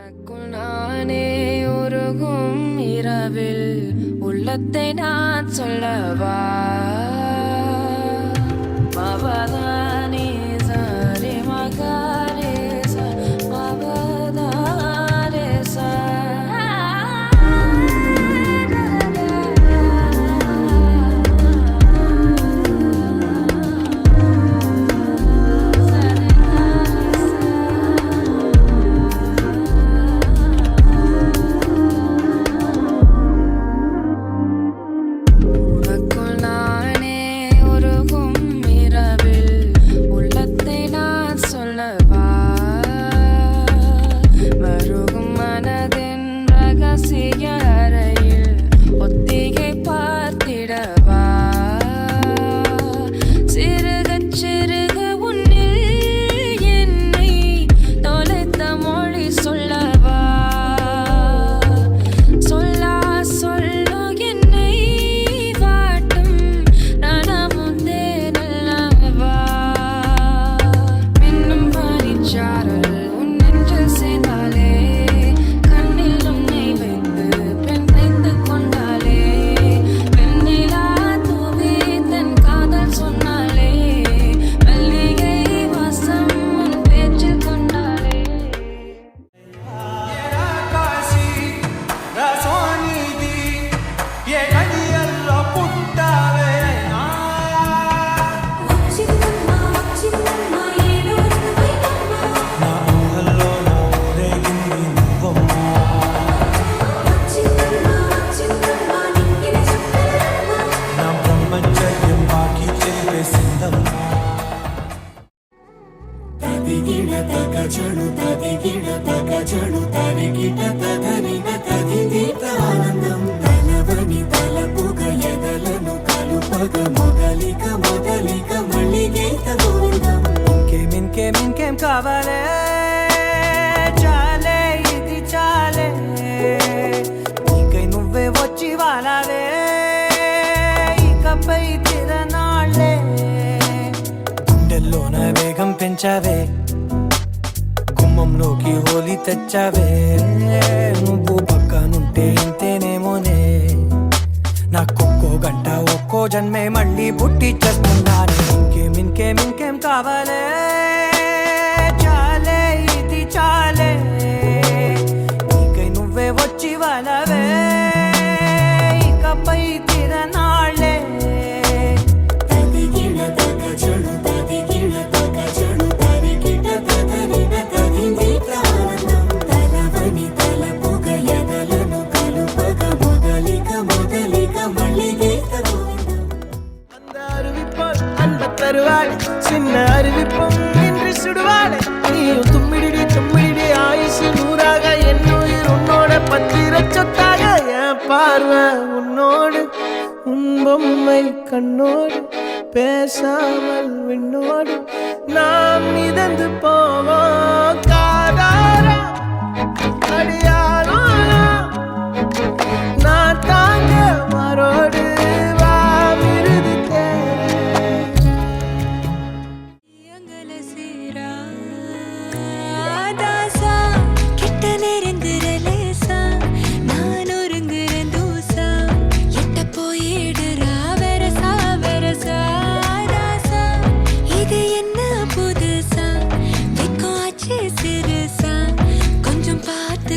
எனக்குள் நானே உருகும் இரவில் உள்ளத்தை நான் சொல்லவா மவதானி சரி மகாரே மவதாரே ఇంకేం కావాలే చాలే ఇది చాలే నీకై నువ్వే వచ్చి వాలాలే ఇకపై తిరనాళ్ళే గుండెల్లోన వేగం పెంచావే గుమ్మంలోకి హోలీ తెచ్చావే నువ్వు పక్కనుంటే ఇంతేనేమోనే నాకొక్కో గంట ఒక్కో జన్మే మళ్ళీ పుట్టి చేస్తున్నాను ఇంకేం కావాలే చాలే ఇది చాలే నీకై నువ్వే వచ్చి వాళ్ళవే ఇకపై తిరనాళ్ళే சின்ன அறிவிப்பும் இன்று சுடுவாளே நீயும் தும்மிடி ஆயுசு நூறாக என்னுயிர் உன்னோட பத்திர சொத்தாக என் பார்வை உன்னோடு உன் பொம்மை கண்ணோடு பேசாமல் விண்ணோடு நாம் மிதந்து போவோம் காதாரா அடியாரோ நான் தாங்க மரோடு கொஞ்சம் பார்த்து